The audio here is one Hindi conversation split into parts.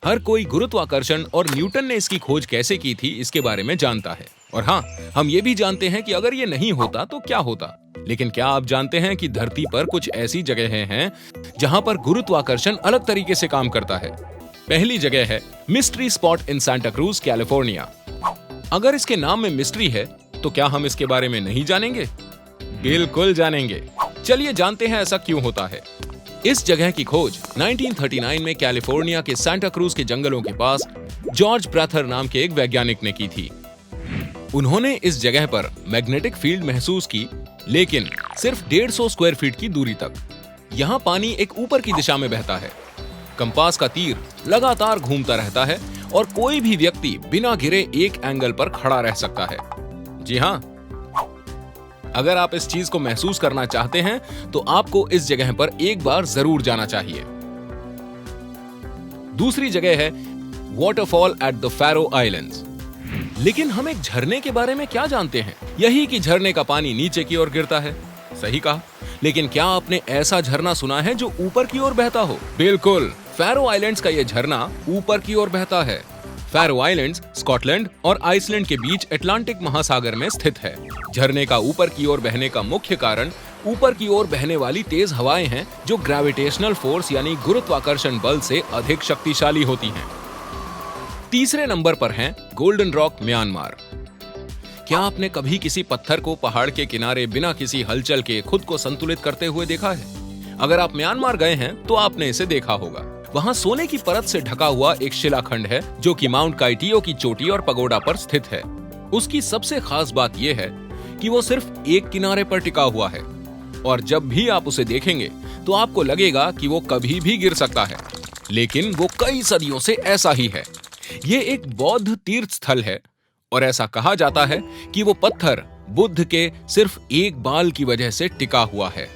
हर कोई गुरुत्वाकर्षण और न्यूटन ने इसकी खोज कैसे की थी इसके बारे में जानता है। और हाँ, हम ये भी जानते हैं कि अगर ये नहीं होता तो क्या होता। लेकिन क्या आप जानते हैं कि धरती पर कुछ ऐसी जगहें हैं जहां पर गुरुत्वाकर्षण अलग तरीके से काम करता है। पहली जगह है mystery spot in Santa cruise, California. अगर इसके नाम में मिस्ट्री है तो क्या हम इसके बारे में नहीं जानेंगे? बिल्कुल जानेंगे। चलिए जानते हैं ऐसा क्यों होता है। इस जगह की खोज 1939 में कैलिफोर्निया के सांता क्रूज के जंगलों के पास जॉर्ज ब्रैथर नाम के एक वैज्ञानिक ने की थी। उन्होंने इस जगह पर मैग्नेटिक फील्ड महसूस की, लेकिन सिर्फ 150 स्क्वायर फीट की दूरी तक। यहाँ पानी एक ऊपर की दिशा में बहता है। कंपास का तीर लगातार घूमता रहता है और कोई भी व्यक्ति बिना गिरे एक एंगल पर खड़ा रह सकता है। जी हाँ, अगर आप इस चीज को महसूस करना चाहते हैं तो आपको इस जगह पर एक बार जरूर जाना चाहिए। दूसरी जगह है waterfall at the pharaoh islands. लेकिन हम एक झरने के बारे में क्या जानते हैं? यही कि झरने का पानी नीचे की ओर गिरता है। सही कहा। लेकिन क्या आपने ऐसा झरना सुना है जो ऊपर की ओर बहता हो? बिल्कुल, फैरो आइलैंड्स का यह झरना ऊपर की ओर बहता है। फैरो आइलैंड्स स्कॉटलैंड और आइसलैंड के बीच अटलांटिक महासागर में स्थित है। झरने का ऊपर की ओर बहने का मुख्य कारण ऊपर की ओर बहने वाली तेज हवाएं हैं, जो ग्रेविटेशनल फोर्स यानी गुरुत्वाकर्षण बल से अधिक शक्तिशाली होती हैं। तीसरे नंबर पर है गोल्डन रॉक, म्यांमार। क्या आपने कभी किसी पत्थर को पहाड़ के किनारे बिना किसी हलचल के खुद को संतुलित करते हुए देखा है? अगर आप म्यांमार गए हैं तो आपने इसे देखा होगा। वहाँ सोने की परत से ढका हुआ एक शिलाखंड है जो कि माउंट काइटियो की चोटी और पगोडा पर स्थित है। उसकी सबसे खास बात यह है कि वो सिर्फ एक किनारे पर टिका हुआ है और जब भी आप उसे देखेंगे तो आपको लगेगा कि वो कभी भी गिर सकता है। लेकिन वो कई सदियों से ऐसा ही है। ये एक बौद्ध तीर्थ स्थल है और ऐसा कहा जाता है कि वो पत्थर बुद्ध के सिर्फ एक बाल की वजह से टिका हुआ है।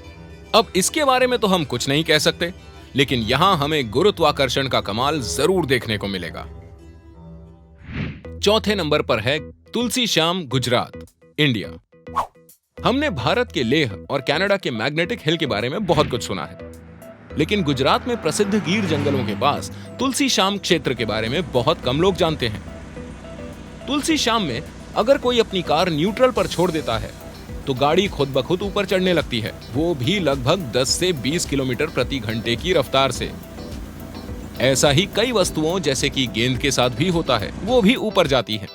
अब इसके बारे में तो हम कुछ नहीं कह सकते, लेकिन यहां हमें गुरुत्वाकर्षण का कमाल जरूर देखने को मिलेगा। चौथे नंबर पर है तुलसी श्याम, गुजरात, इंडिया। हमने भारत के लेह और कनाडा के मैग्नेटिक हिल के बारे में बहुत कुछ सुना है, लेकिन गुजरात में प्रसिद्ध गिर जंगलों के पास तुलसी श्याम क्षेत्र के बारे में बहुत कम लोग जानते हैं। तुलसी श्याम में अगर कोई अपनी कार न्यूट्रल पर छोड़ देता है तो गाड़ी खुद ब खुद ऊपर चढ़ने लगती है, वो भी लगभग 10 से 20 किलोमीटर प्रति घंटे की रफ्तार से। ऐसा ही कई वस्तुओं जैसे कि गेंद के साथ भी होता है, वो भी ऊपर जाती हैं।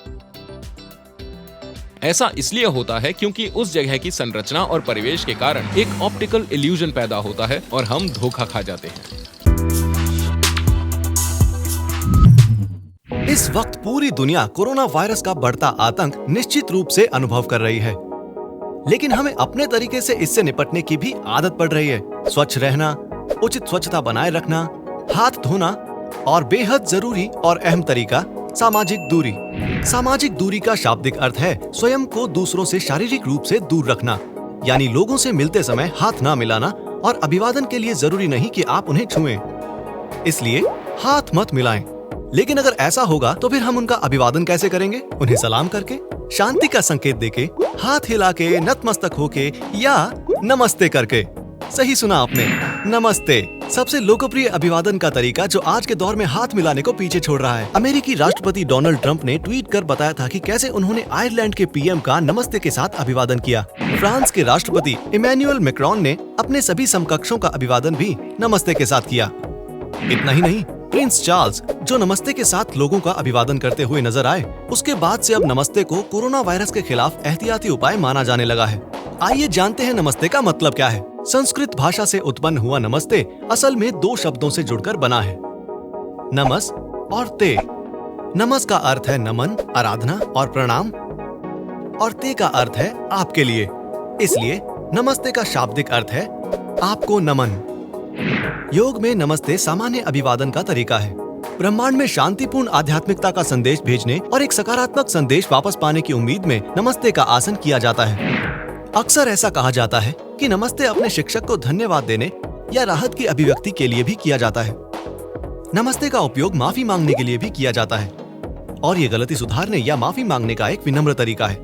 ऐसा इसलिए होता है क्योंकि उस जगह की संरचना और परिवेश के कारण एक ऑप्टिकल इल्यूजन पैदा होता है और हम धोखा खा जाते हैं। इस वक्त पूरी दुनिया कोरोना वायरस का बढ़ता आतंक निश्चित रूप से अनुभव कर रही है, लेकिन हमें अपने तरीके से इससे निपटने की भी आदत पड़ रही है। स्वच्छ रहना, उचित स्वच्छता बनाए रखना, हाथ धोना और बेहद जरूरी और अहम तरीका सामाजिक दूरी। सामाजिक दूरी का शाब्दिक अर्थ है स्वयं को दूसरों से शारीरिक रूप से दूर रखना, यानी लोगों से मिलते समय हाथ ना मिलाना और अभिवादन के लिए जरूरी नहीं कि आप उन्हें छुएं। इसलिए हाथ मत मिलाएं। लेकिन अगर ऐसा होगा तो फिर हम उनका अभिवादन कैसे करेंगे? उन्हें सलाम करके, शांति का संकेत देके, हाथ हिला के, नतमस्तक होके या नमस्ते करके। सही सुना आपने, नमस्ते। सबसे लोकप्रिय अभिवादन का तरीका जो आज के दौर में हाथ मिलाने को पीछे छोड़ रहा है। अमेरिकी राष्ट्रपति डोनाल्ड ट्रंप ने ट्वीट कर बताया था कि कैसे उन्होंने आयरलैंड के पीएम का नमस्ते के साथ अभिवादन किया। फ्रांस के राष्ट्रपति इमैनुअल मैक्रोन ने अपने सभी समकक्षों का अभिवादन भी नमस्ते के साथ किया। इतना ही नहीं, प्रिंस चार्ल्स जो नमस्ते के साथ लोगों का अभिवादन करते हुए नजर आए, उसके बाद से अब नमस्ते को कोरोना वायरस के खिलाफ एहतियाती उपाय माना जाने लगा है। आइए जानते हैं नमस्ते का मतलब क्या है। संस्कृत भाषा से उत्पन्न हुआ नमस्ते असल में दो शब्दों से जुड़कर बना है, नमस और ते। नमस का अर्थ है नमन, आराधना और प्रणाम, और ते का अर्थ है आपके लिए। इसलिए नमस्ते का शाब्दिक अर्थ है आपको नमन। योग में नमस्ते सामान्य अभिवादन का तरीका है। ब्रह्मांड में शांतिपूर्ण आध्यात्मिकता का संदेश भेजने और एक सकारात्मक संदेश वापस पाने की उम्मीद में नमस्ते का आसन किया जाता है। अक्सर ऐसा कहा जाता है कि नमस्ते अपने शिक्षक को धन्यवाद देने या राहत की अभिव्यक्ति के लिए भी किया जाता है। नमस्ते का उपयोग माफी मांगने के लिए भी किया जाता है और ये गलती सुधारने या माफी मांगने का एक विनम्र तरीका है।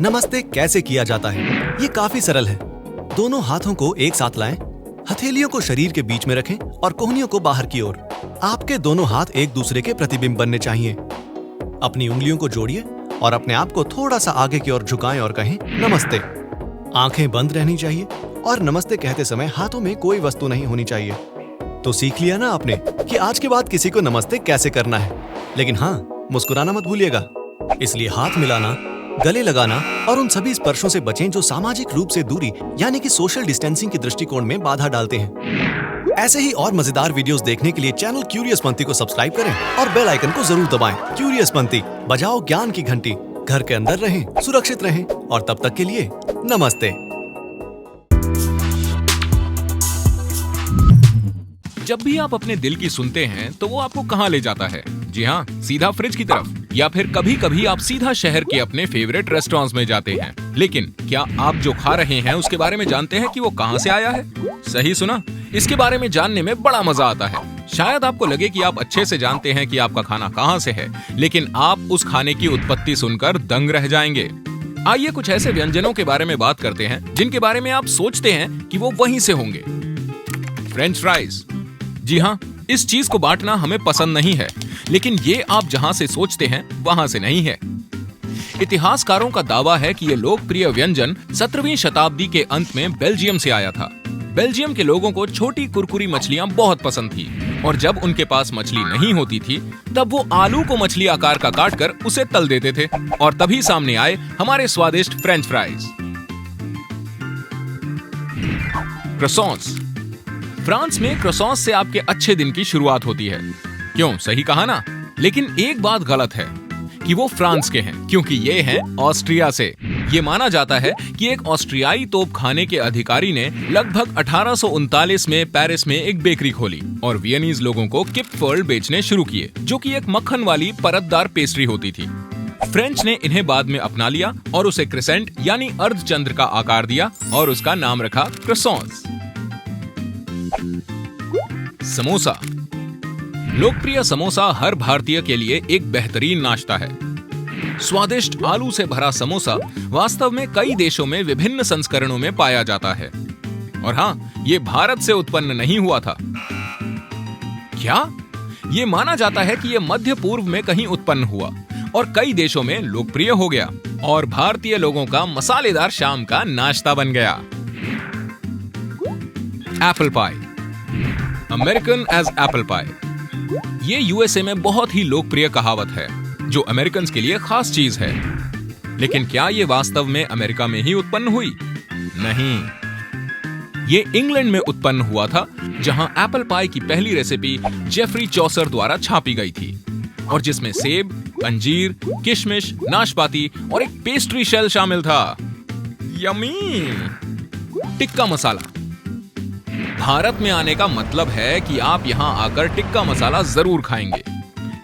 नमस्ते कैसे किया जाता है? ये काफी सरल है। दोनों हाथों को एक साथ लाएं, हथेलियों को शरीर के बीच में रखें और कोहनियों को बाहर की ओर। आपके दोनों हाथ एक दूसरे के प्रतिबिंब बनने चाहिए। अपनी उंगलियों को जोड़िए और अपने आप को थोड़ा सा आगे की ओर झुकाएं और कहें नमस्ते। आंखें बंद रहनी चाहिए और नमस्ते कहते समय हाथों में कोई वस्तु नहीं होनी चाहिए। तो सीख लिया ना आपने कि आज के बाद किसी को नमस्ते कैसे करना है। लेकिन हाँ, मुस्कुराना मत भूलिएगा। इसलिए हाथ मिलाना, गले लगाना और उन सभी स्पर्शों से बचें जो सामाजिक रूप से दूरी यानी कि सोशल डिस्टेंसिंग के दृष्टिकोण में बाधा डालते हैं। ऐसे ही और मजेदार वीडियोस देखने के लिए चैनल क्यूरियस पंथी को सब्सक्राइब करें और बेल आइकन को जरूर दबाएं। क्यूरियस पंथी, बजाओ ज्ञान की घंटी। घर के अंदर रहें, सुरक्षित रहें और तब तक के लिए नमस्ते। जब भी आप अपने दिल की सुनते हैं तो वो आपको कहाँ ले जाता है? जी हाँ, सीधा फ्रिज की तरफ, या फिर कभी कभी आप सीधा शहर के अपने फेवरेट रेस्टोरेंट्स में जाते हैं। लेकिन क्या आप जो खा रहे हैं उसके बारे में जानते हैं कि वो कहाँ से आया है? सही सुना, इसके बारे में जानने में बड़ा मजा आता है। शायद आपको लगे कि आप अच्छे से जानते हैं कि आपका खाना कहाँ से है, लेकिन आप उस खाने की उत्पत्ति सुनकर दंग रह जाएंगे। आइए कुछ ऐसे व्यंजनों के बारे में बात करते हैं जिनके बारे में आप सोचते हैं कि वो वहीं से होंगे। French fries. जी हाँ, इस चीज को बांटना हमें पसंद नहीं है, लेकिन ये आप जहां से सोचते हैं वहां से नहीं है। इतिहासकारों का दावा है कि ये लोकप्रिय व्यंजन 17वीं शताब्दी के अंत में बेल्जियम से आया था। बेल्जियम के लोगों को छोटी कुरकुरी मछलियां बहुत पसंद थी और जब उनके पास मछली नहीं होती थी तब वो आलू को मछली आकार का काटकर उसे तल देते थे और तभी सामने आए हमारे स्वादिष्ट फ्रेंच फ्राइज। क्रोसॉन्स। फ्रांस में क्रोसॉन्स से आपके अच्छे दिन की शुरुआत होती है। क्यों, सही कहा ना? लेकिन एक बात गलत है कि वो फ्रांस के हैं, क्योंकि ये हैं ऑस्ट्रिया से। ये माना जाता है कि एक ऑस्ट्रियाई तोपखाने के अधिकारी ने लगभग 1839 में पेरिस में एक बेकरी खोली और वियनीज लोगों को किप्फर्ल बेचने शुरू किए, जो कि एक मक्खन वाली परतदार पेस्ट्री होती थी। फ्रेंच ने इन्हें बाद में अपना लिया और उसे क्रिसेंट यानी अर्धचंद्र का आकार दिया और उसका नाम रखा क्रोसॉन्स। समोसा। लोकप्रिय समोसा हर भारतीय के लिए एक बेहतरीन नाश्ता है। स्वादिष्ट आलू से भरा समोसा वास्तव में कई देशों में विभिन्न संस्करणों में पाया जाता है। और हाँ, ये भारत से उत्पन्न नहीं हुआ था। क्या? ये माना जाता है कि ये मध्य पूर्व में कहीं उत्पन्न हुआ और कई देशों में लोकप्रिय हो गया और भारतीय लोगों का मसालेदार शाम का नाश्ता बन गया। Apple pie. American as apple pie. ये यूएसए में बहुत ही लोकप्रिय कहावत है जो अमेरिकन्स के लिए खास चीज है। लेकिन क्या ये वास्तव में अमेरिका में ही उत्पन्न हुई? नहीं, ये इंग्लैंड में उत्पन्न हुआ था, जहां एप्पल पाई की पहली रेसिपी जेफरी चौसर द्वारा छापी गई थी और जिसमें सेब, अंजीर, किशमिश, नाशपाती और एक पेस्ट्री शेल शामिल था। यम्मी। टिक्का मसाला। भारत में आने का मतलब है कि आप यहां आकर टिक्का मसाला जरूर खाएंगे।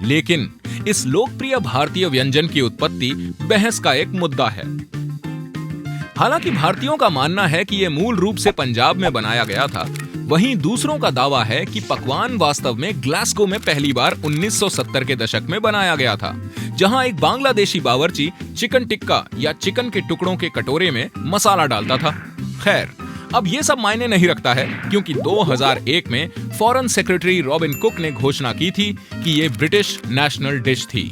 लेकिन इस लोकप्रिय भारतीय व्यंजन की उत्पत्ति बहस का एक मुद्दा है। हालांकि भारतीयों का मानना है कि यह मूल रूप से पंजाब में बनाया गया था, वहीं दूसरों का दावा है कि पकवान वास्तव में ग्लासगो में पहली बार 1970 के दशक में बनाया गया था, जहां एक बांग्लादेशी बावर्ची चिकन टिक्का या चिकन के टुकड़ों के कटोरे में मसाला डालता था। खैर, अब ये सब मायने नहीं रखता है, क्योंकि 2001 में फॉरेन सेक्रेटरी रॉबिन कुक ने घोषणा की थी कि ये ब्रिटिश नेशनल डिश थी।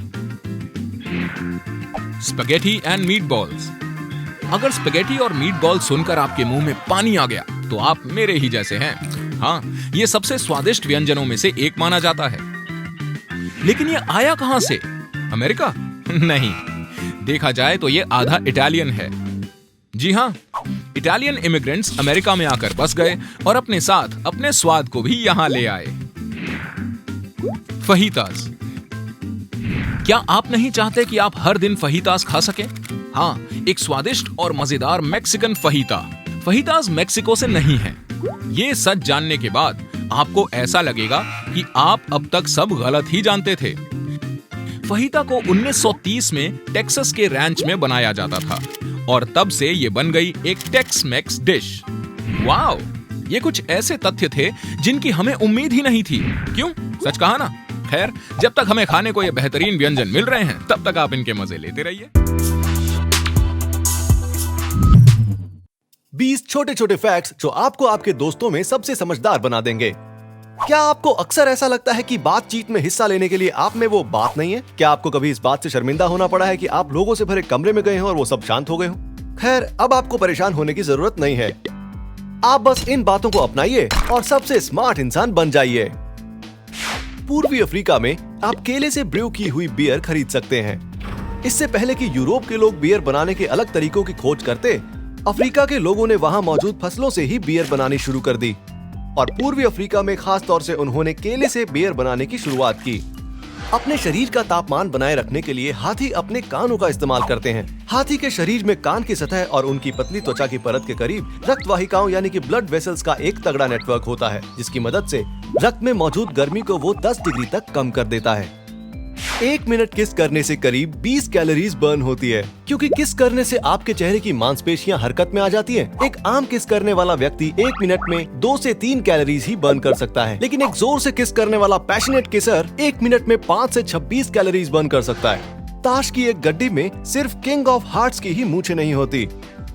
Spaghetti and meatballs. अगर स्पैगेटी और मीटबॉल सुनकर आपके मुंह में पानी आ गया तो आप मेरे ही जैसे हैं। हाँ, ये सबसे स्वादिष्ट व्यंजनों में से एक माना जाता है। लेकिन ये आया कहां से? अमेरिका? नहीं, देखा जाए तो ये आधा इटालियन है। जी हाँ, इटालियन इमिग्रेंट्स अमेरिका में आकर बस गए और अपने साथ अपने स्वाद को भी यहां ले आए। फहीतास। क्या आप नहीं चाहते कि आप हर दिन फहीतास खा सकें? हाँ, एक स्वादिष्ट और मजेदार मैक्सिकन फहीता। फहीतास मैक्सिको से नहीं है। ये सच जानने के बाद आपको ऐसा लगेगा कि आप अब तक सब गलत ही जानते थे। फहीता को 1930 में टेक्सास के रैंच में बनाया जाता था और तब से ये बन गई एक टेक्स मैक्स डिश। वाओ, ये कुछ ऐसे तथ्य थे जिनकी हमें उम्मीद ही नहीं थी। क्यों? सच कहा ना? खैर, जब तक हमें खाने को ये बेहतरीन व्यंजन मिल रहे हैं तब तक आप इनके मजे लेते रहिए। 20 छोटे छोटे फैक्ट्स जो आपको आपके दोस्तों में सबसे समझदार बना देंगे। क्या आपको अक्सर ऐसा लगता है कि बातचीत में हिस्सा लेने के लिए आप में वो बात नहीं है? क्या आपको कभी इस बात से शर्मिंदा होना पड़ा है कि आप लोगों से भरे कमरे में गए हो और वो सब शांत हो गए हो? खैर, अब आपको परेशान होने की जरूरत नहीं है। आप बस इन बातों को अपनाइए और सबसे स्मार्ट इंसान बन जाइए। पूर्वी अफ्रीका में आप केले से ब्रू की हुई बियर खरीद सकते हैं। इससे पहले कि यूरोप के लोग बियर बनाने के अलग तरीकों की खोज करते, अफ्रीका के लोगों ने वहां मौजूद फसलों से ही बियर बनानी शुरू कर दी और पूर्वी अफ्रीका में खास तौर से उन्होंने केले से बियर बनाने की शुरुआत की। अपने शरीर का तापमान बनाए रखने के लिए हाथी अपने कानों का इस्तेमाल करते हैं। हाथी के शरीर में कान की सतह और उनकी पतली त्वचा की परत के करीब रक्त वाहिकाओं यानी कि ब्लड वेसल्स का एक तगड़ा नेटवर्क होता है, जिसकी मदद से रक्त में मौजूद गर्मी को वो 10 डिग्री तक कम कर देता है। 1 मिनट किस करने से करीब 20 कैलोरीज बर्न होती है, क्योंकि किस करने से आपके चेहरे की मांसपेशियां हरकत में आ जाती हैं। एक आम किस करने वाला व्यक्ति 1 मिनट में 2 से 3 कैलोरीज ही बर्न कर सकता है, लेकिन एक जोर से किस करने वाला पैशनेट किसर 1 मिनट में 5 से 26 कैलोरीज बर्न कर सकता है। ताश की एक गड्डी में सिर्फ किंग ऑफ हार्ट्स की ही मूछें नहीं होती।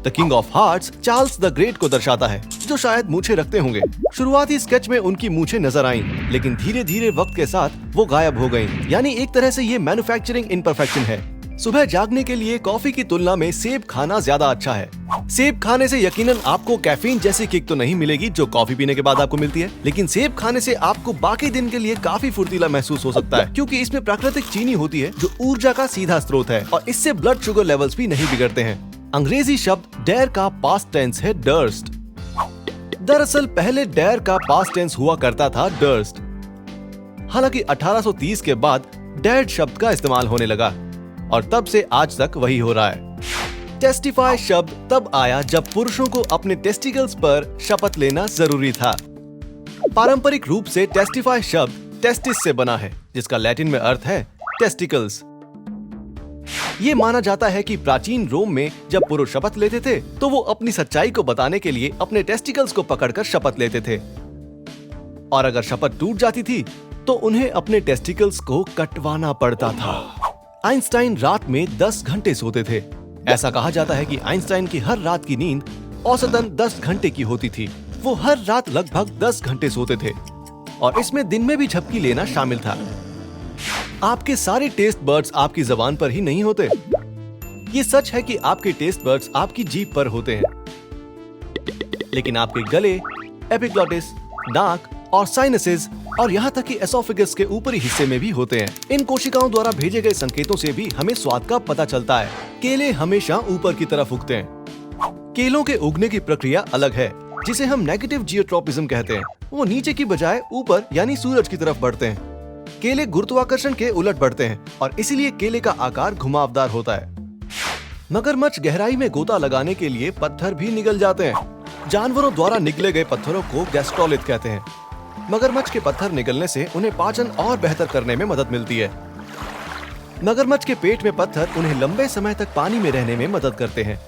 The king of hearts Charles the great को दर्शाता है, जो शायद मूछें रखते होंगे। शुरुआती स्केच में उनकी मूछें नजर आईं, लेकिन धीरे धीरे वक्त के साथ वो गायब हो गईं। यानी एक तरह से ये मैन्युफैक्चरिंग इम्परफेक्शन है। सुबह जागने के लिए कॉफी की तुलना में सेब खाना ज्यादा अच्छा है। सेब खाने से यकीनन आपको कैफीन जैसी किक तो नहीं मिलेगी जो कॉफी पीने के बाद आपको मिलती है, लेकिन सेब खाने से आपको बाकी दिन के लिए काफी फुर्तीला महसूस हो सकता है, क्योंकि इसमें प्राकृतिक चीनी होती है जो ऊर्जा का सीधा स्रोत है और इससे ब्लड शुगर लेवल्स भी नहीं बिगड़ते हैं। अंग्रेजी शब्द डेयर का पास्ट टेंस है डर्स्ट। दरअसल पहले डेयर का पास्ट टेंस हुआ करता था डर्स्ट। हालांकि 1830 के बाद डेड शब्द का इस्तेमाल होने लगा और तब से आज तक वही हो रहा है। टेस्टिफाई शब्द तब आया जब पुरुषों को अपने टेस्टिकल्स पर शपथ लेना जरूरी था। पारंपरिक रूप से टेस्टिफाई शब्द टेस्टिस से बना है, जिसका लैटिन में अर्थ है टेस्टिकल्स। ये माना जाता है कि प्राचीन रोम में जब पुरुष शपथ लेते थे तो वो अपनी सच्चाई को बताने के लिए अपने टेस्टिकल्स को पकड़कर शपथ लेते थे, और अगर शपथ टूट जाती थी तो उन्हें अपने टेस्टिकल्स को कटवाना पड़ता था। आइंस्टाइन रात में 10 घंटे सोते थे। ऐसा कहा जाता है कि आइंस्टाइन की हर रात की नींद औसतन 10 घंटे की होती थी। वो हर रात लगभग 10 घंटे सोते थे और इसमें दिन में भी झपकी लेना शामिल था। आपके सारे टेस्ट बर्ड्स आपकी जबान पर ही नहीं होते। ये सच है कि आपके टेस्ट बर्ड्स आपकी जीभ पर होते हैं, लेकिन आपके गले, एपिग्लॉटिस, नाक और साइनसेस और यहाँ तक कि एसोफेगस के ऊपरी हिस्से में भी होते हैं। इन कोशिकाओं द्वारा भेजे गए संकेतों से भी हमें स्वाद का पता चलता है। केले हमेशा ऊपर की तरफ उगते हैं। केलों के उगने की प्रक्रिया अलग है, जिसे हम नेगेटिव जियोट्रोपिज्म कहते हैं। वो नीचे की बजाय ऊपर यानी सूरज की तरफ बढ़ते हैं। केले गुरुत्वाकर्षण के उलट बढ़ते हैं और इसीलिए केले का आकार घुमावदार होता है। मगरमच्छ गहराई में गोता लगाने के लिए पत्थर भी निगल जाते हैं। जानवरों द्वारा निगले गए पत्थरों को गैस्ट्रोलिथ कहते हैं। मगरमच्छ के पत्थर निगलने से उन्हें पाचन और बेहतर करने में मदद मिलती है। मगरमच्छ के पेट में पत्थर उन्हें लंबे समय तक पानी में रहने में मदद करते हैं।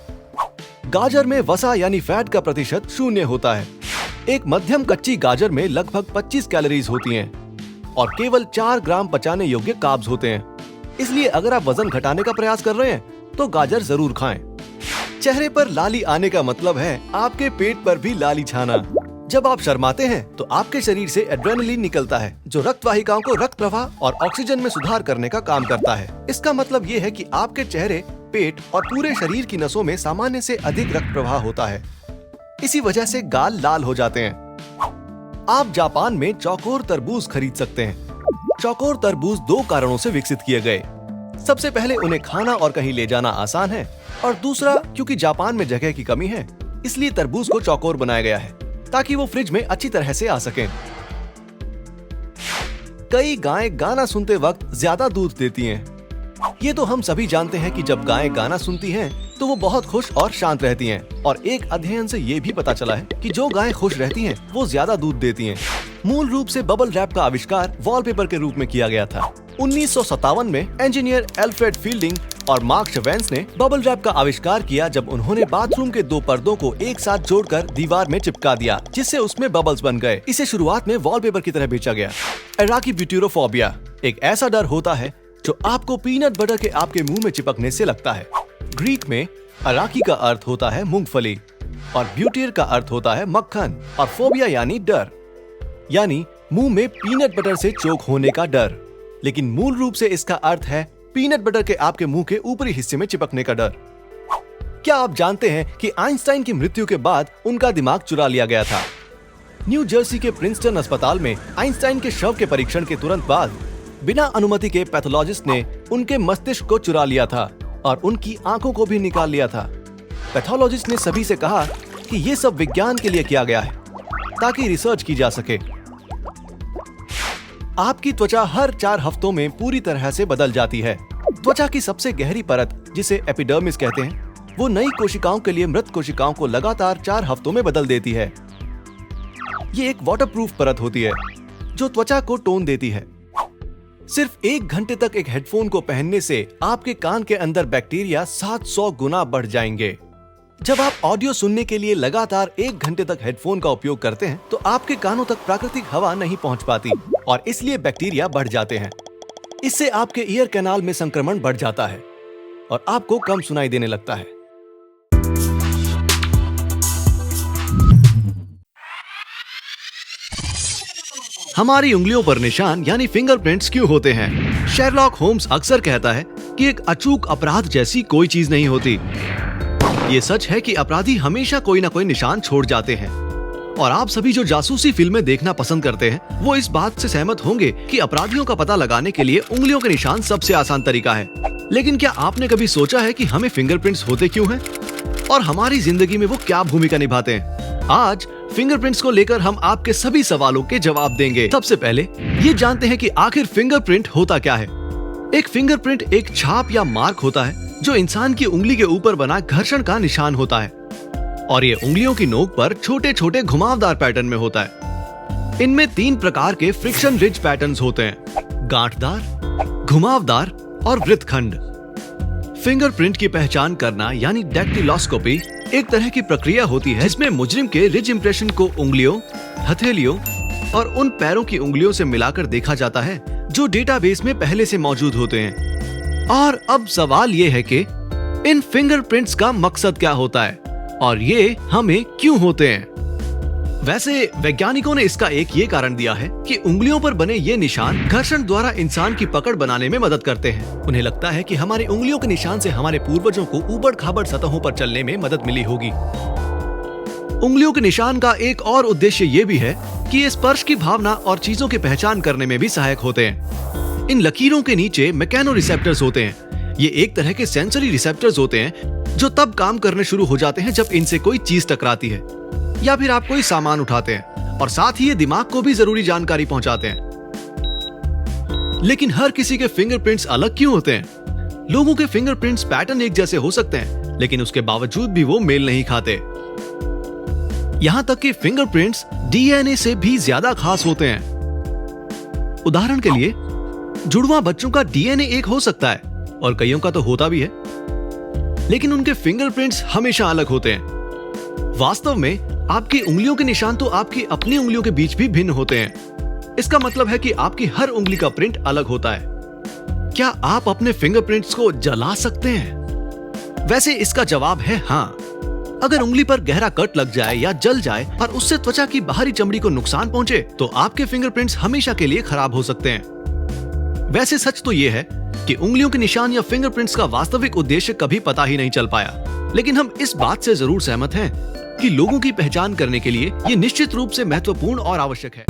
गाजर में वसा यानी फैट का प्रतिशत 0 होता है। एक मध्यम कच्ची गाजर में लगभग 25 कैलोरीज होती हैं और केवल 4 ग्राम पचाने योग्य कार्ब्स होते हैं। इसलिए अगर आप वजन घटाने का प्रयास कर रहे हैं तो गाजर जरूर खाएं। चेहरे पर लाली आने का मतलब है आपके पेट पर भी लाली छाना। जब आप शर्माते हैं तो आपके शरीर से एड्रेनलिन निकलता है, जो रक्त वाहिकाओं को रक्त प्रवाह और ऑक्सीजन में सुधार करने का काम करता है। इसका मतलब ये है कि आपके चेहरे, पेट और पूरे शरीर की नसों में सामान्य से अधिक रक्त प्रवाह होता है। इसी वजह से गाल लाल हो जाते हैं। आप जापान में चौकोर तरबूज खरीद सकते हैं। चौकोर तरबूज 2 कारणों से विकसित किए गए। सबसे पहले उन्हें खाना और कहीं ले जाना आसान है, और दूसरा क्योंकि जापान में जगह की कमी है, इसलिए तरबूज को चौकोर बनाया गया है ताकि वो फ्रिज में अच्छी तरह से आ सकें। कई गायें गाना सुनते वक्त ज्यादा दूध देती हैं। ये तो हम सभी जानते हैं कि जब गायें गाना सुनती हैं तो वो बहुत खुश और शांत रहती हैं, और एक अध्ययन से ये भी पता चला है कि जो गायें खुश रहती हैं वो ज्यादा दूध देती हैं। मूल रूप से बबल रैप का आविष्कार वॉलपेपर के रूप में किया गया था। 1957 में इंजीनियर एल्फ्रेड फील्डिंग और मार्क शवेंस ने बबल रैप का आविष्कार किया जब उन्होंने बाथरूम के 2 पर्दों को एक साथ जोड़कर दीवार में चिपका दिया, जिससे उसमें बबल्स बन गए। इसे शुरुआत में वॉलपेपर की तरह बेचा गया। एराकीब्यूटेरोफोबिया एक ऐसा डर होता है जो आपको पीनट बटर के आपके मुंह में चिपकने से लगता है। ग्रीक में अराकी का अर्थ होता है मूंगफली और ब्यूटेर का अर्थ होता है मक्खन, और फोबिया यानी डर। यानी मुंह में पीनट बटर से चोक होने का डर, लेकिन मूल रूप से इसका अर्थ है पीनट बटर के आपके मुंह के ऊपरी हिस्से में चिपकने का डर। क्या आप जानते हैं कि आइंस्टाइन की मृत्यु के बाद उनका दिमाग चुरा लिया गया था? न्यू जर्सी के प्रिंसटन अस्पताल में आइंस्टाइन के शव के परीक्षण के तुरंत बाद बिना अनुमति के पैथोलॉजिस्ट ने उनके मस्तिष्क को चुरा लिया था और उनकी आंखों को भी निकाल लिया था। पैथोलॉजिस्ट ने सभी से कहा कि ये सब विज्ञान के लिए किया गया है ताकि रिसर्च की जा सके। आपकी त्वचा हर 4 हफ्तों में पूरी तरह से बदल जाती है। त्वचा की सबसे गहरी परत, जिसे एपिडर्मिस कहते हैं, वो नई कोशिकाओं के लिए मृत कोशिकाओं को लगातार 4 हफ्तों में बदल देती है। ये एक वाटरप्रूफ परत होती है जो त्वचा को टोन देती है। सिर्फ 1 घंटे तक एक हेडफोन को पहनने से आपके कान के अंदर बैक्टीरिया 700 गुना बढ़ जाएंगे। जब आप ऑडियो सुनने के लिए लगातार 1 घंटे तक हेडफोन का उपयोग करते हैं तो आपके कानों तक प्राकृतिक हवा नहीं पहुंच पाती और इसलिए बैक्टीरिया बढ़ जाते हैं। इससे आपके ईयर कैनाल में संक्रमण बढ़ जाता है और आपको कम सुनाई देने लगता है। हमारी उंगलियों पर निशान यानी फिंगरप्रिंट्स क्यों होते हैं? शेरलॉक होम्स अक्सर कहता है कि एक अचूक अपराध जैसी कोई चीज नहीं होती। ये सच है कि अपराधी हमेशा कोई ना कोई निशान छोड़ जाते हैं और आप सभी जो जासूसी फिल्में देखना पसंद करते हैं वो इस बात से सहमत होंगे कि अपराधियों का पता लगाने के लिए उंगलियों के निशान सबसे आसान तरीका है। लेकिन क्या आपने कभी सोचा है कि हमें फिंगरप्रिंट्स होते क्यों हैं और हमारी जिंदगी में वो क्या भूमिका निभाते हैं? आज फिंगरप्रिंट्स को लेकर हम आपके सभी सवालों के जवाब देंगे। सबसे पहले ये जानते हैं कि आखिर फिंगरप्रिंट होता क्या है। एक फिंगरप्रिंट एक छाप या मार्क होता है जो इंसान की उंगली के ऊपर बना घर्षण का निशान होता है और ये उंगलियों की नोक पर छोटे छोटे घुमावदार पैटर्न में होता है। इनमें 3 प्रकार के फ्रिक्शन रिज पैटर्न्स होते हैं: गांठदार, घुमावदार और वृत्तखंड। फिंगरप्रिंट की पहचान करना यानी डैक्टिलोस्कोपी एक तरह की प्रक्रिया होती है जिसमें मुजरिम के रिज इंप्रेशन को उंगलियों, हथेलियों और उन पैरों की उंगलियों से मिलाकर देखा जाता है जो डेटाबेस में पहले से मौजूद होते हैं। और अब सवाल ये है कि इन फिंगरप्रिंट्स का मकसद क्या होता है और ये हमें क्यों होते हैं? वैसे वैज्ञानिकों ने इसका एक ये कारण दिया है कि उंगलियों पर बने ये निशान घर्षण द्वारा इंसान की पकड़ बनाने में मदद करते हैं। उन्हें लगता है कि हमारी उंगलियों के निशान से हमारे पूर्वजों को ऊबड़-खाबड़ सतहों पर चलने में मदद मिली होगी। उंगलियों के निशान का एक और उद्देश्य ये भी है कि ये स्पर्श की भावना और चीजों की पहचान करने में भी सहायक होते हैं। इन लकीरों के नीचे मैकेनो रिसेप्टर्स होते हैं। ये एक तरह के सेंसरी रिसेप्टर्स होते हैं जो तब काम करने शुरू हो जाते हैं जब इनसे कोई चीज टकराती है या फिर आप कोई सामान उठाते हैं और साथ ही ये दिमाग को भी जरूरी जानकारी पहुंचाते हैं। लेकिन हर किसी के फिंगरप्रिंट्स अलग क्यों होते हैं? लोगों के फिंगरप्रिंट्स पैटर्न एक जैसे हो सकते हैं लेकिन उसके बावजूद भी वो मेल नहीं खाते। यहां तक कि फिंगरप्रिंट्स डीएनए से भी ज्यादा खास होते हैं। उदाहरण के लिए जुड़वा बच्चों का डीएनए एक हो सकता है और कईयों का तो होता भी है, लेकिन उनके फिंगरप्रिंट्स हमेशा अलग होते हैं। वास्तव में आपकी उंगलियों के निशान तो आपकी अपनी उंगलियों के बीच भी भिन्न होते हैं। इसका मतलब है कि आपकी हर उंगली का प्रिंट अलग होता है। क्या आप अपने फिंगरप्रिंट्स को जला सकते हैं? वैसे इसका जवाब है हाँ। अगर उंगली पर गहरा कट लग जाए या जल जाए और उससे त्वचा की बाहरी चमड़ी को नुकसान पहुंचे तो आपके फिंगरप्रिंट्स हमेशा के लिए खराब हो सकते हैं। वैसे सच तो ये है कि उंगलियों के निशान या फिंगरप्रिंट्स का वास्तविक उद्देश्य कभी पता ही नहीं चल पाया, लेकिन हम इस बात से जरूर सहमत हैं कि लोगों की पहचान करने के लिए ये निश्चित रूप से महत्वपूर्ण और आवश्यक है।